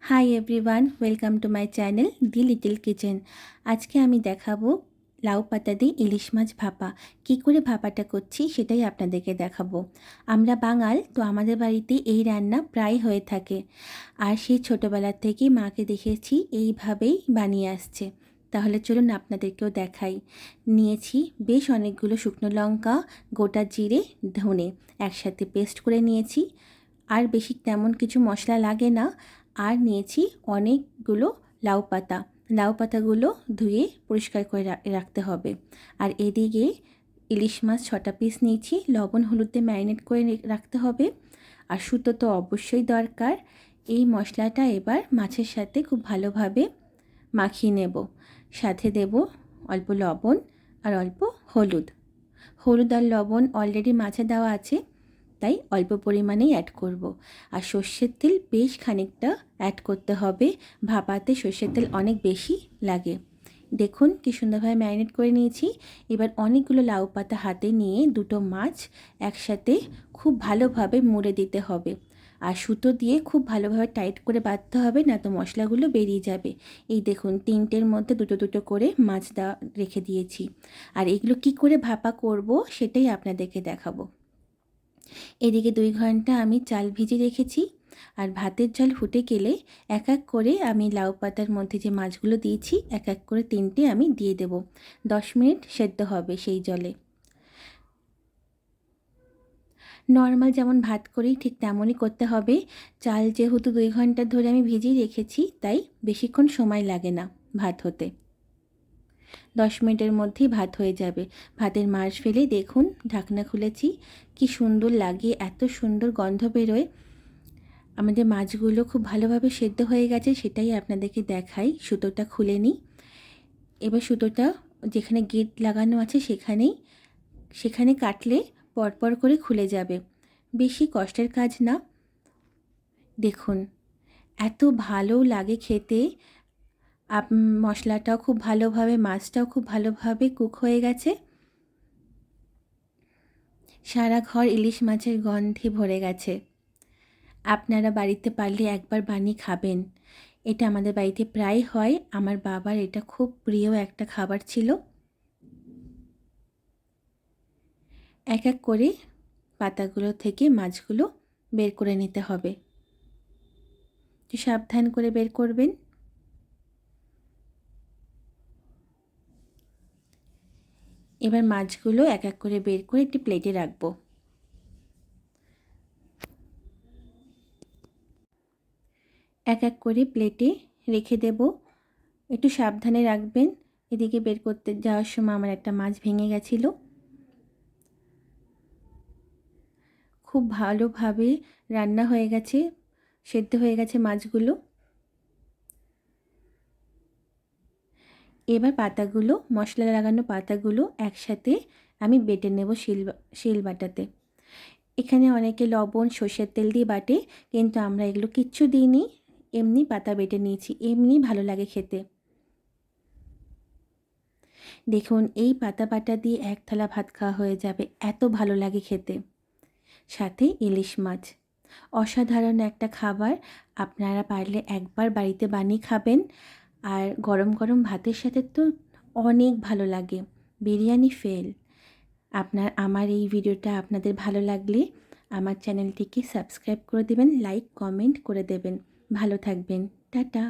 Hi everyone, welcome to my channel the little kitchen. আজকে আমি দেখাবো লাউ পাতা দিয়ে ইলিশ মাছ ভাপা। কী করে ভাপাটা করছি সেটাই আপনাদেরকে দেখাবো। আমরা বাঙাল, তো আমাদের বাড়িতে এই রান্না প্রায় হয়ে থাকে, আর সেই ছোটোবেলার থেকেই মাকে দেখেছি এইভাবেই বানিয়ে আসছে। তাহলে চলুন আপনাদেরকেও দেখাই। নিয়েছি বেশ অনেকগুলো শুকনো লঙ্কা, গোটা জিরে, ধনে একসাথে পেস্ট করে নিয়েছি। আর বেশি তেমন কিছু মশলা লাগে না। আর নিয়েছি অনেকগুলো লাউ পাতা। লাউ পাতাগুলো ধুয়ে পরিষ্কার করে রাখতে হবে। আর এদিকে ইলিশ মাছ 6টা পিস নিয়েছি, লবণ হলুদে ম্যারিনেট করে রাখতে হবে। আর সুতো তো অবশ্যই দরকার। এই মশলাটা এবার মাছের সাথে খুব ভালোভাবে মাখিয়ে নেব। সাথে দেব অল্প লবণ আর অল্প হলুদ। হলুদ আর লবণ অলরেডি মাছে দেওয়া আছে, তাই অল্প পরিমাণেই অ্যাড করব। আর সর্ষের তেল বেশ খানিকটা অ্যাড করতে হবে, ভাপাতে সর্ষের তেল অনেক বেশি লাগে। দেখুন কি সুন্দরভাবে ম্যারিনেট করে নিয়েছি। এবার অনেকগুলো লাউ পাতা হাতে নিয়ে দুটো মাছ একসাথে খুব ভালোভাবে মুড়ে দিতে হবে। আর সুতো দিয়ে খুব ভালোভাবে টাইট করে বাঁধতে হবে, না তো মশলাগুলো বেরিয়ে যাবে। এই দেখুন, তিনটের মধ্যে দুটো দুটো করে মাছ রেখে দিয়েছি। আর এগুলো কি করে ভাপা করব সেটাই আপনাদেরকে দেখাবো। এদিকে 2 ঘন্টা আমি চাল ভিজিয়ে রেখেছি। আর ভাতের জল ফুটে গেলে এক এক করে আমি লাউ পাতার মধ্যে যে মাছগুলো দিয়েছি এক এক করে 3টে আমি দিয়ে দেব। 10 মিনিট সেদ্ধ হবে সেই জলে। নর্মাল যেমন ভাত করি ঠিক তেমনই করতে হবে। চাল যেহেতু 2 ঘন্টা ধরে আমি ভিজিয়ে রেখেছি, তাই বেশিক্ষণ সময় লাগে না ভাত হতে। 10 মিনিটের মধ্যেই ভাত হয়ে যাবে। ভাতের মাড় ফেলে দেখুন ঢাকনা খুলেছি, কি সুন্দর লাগে, এত সুন্দর গন্ধ বেরোয়। আমাদের মাছগুলো খুব ভালোভাবে সেদ্ধ হয়ে গেছে, সেটাই আপনাদেরকে দেখাই। সুতোটা খুলে নিই। এবার সুতোটা যেখানে গেট লাগানো আছে সেখানে কাটলে পরপর করে খুলে যাবে। বেশি কষ্টের কাজ না। দেখুন এত ভালো লাগে খেতে। মশলাটাও খুব ভালোভাবে, মাছটাও খুব ভালোভাবে কুক হয়ে গেছে। সারা ঘর ইলিশ মাছের গন্ধে ভরে গেছে। আপনারা বাড়িতে পারলে একবার বানিয়ে খাবেন। এটা আমাদের বাড়িতে প্রায় হয়। আমার বাবার এটা খুব প্রিয় একটা খাবার ছিল। এক এক করে পাতাগুলো থেকে মাছগুলো বের করে নিতে হবে। একটু সাবধান করে বের করবেন। এবার মাছগুলো এক এক করে বের করে একটি প্লেটে রাখবো। এক এক করে প্লেটে রেখে দেব। একটু সাবধানে রাখবেন। এদিকে বের করতে যাওয়ার সময় আমার একটা মাছ ভেঙে গেছিলো। খুব ভালোভাবে রান্না হয়ে গেছে, সেদ্ধ হয়ে গেছে মাছগুলো। এবার পাতাগুলো, মশলা লাগানো পাতাগুলো একসাথে আমি বেটে নেব শিল বাটাতে। এখানে অনেকে লবণ সর্ষের তেল দিয়ে বাটে, কিন্তু আমরা এগুলো কিচ্ছু দিইনি, এমনি পাতা বেটে নিয়েছি। এমনি ভালো লাগে খেতে। দেখুন এই পাতা বাটা দিয়ে এক থালা ভাত খাওয়া হয়ে যাবে, এত ভালো লাগে খেতে। সাথে ইলিশ মাছ, অসাধারণ একটা খাবার। আপনারা পারলে একবার বাড়িতে বানিয়ে খাবেন। আর গরম গরম ভাতের সাথে তো অনেক ভালো লাগে। বিরিয়ানি ফেল। আমার এই ভিডিওটা আপনাদের ভালো লাগলে আমার চ্যানেলটিকে সাবস্ক্রাইব করে দেবেন, লাইক কমেন্ট করে দেবেন। ভালো থাকবেন। টাটা।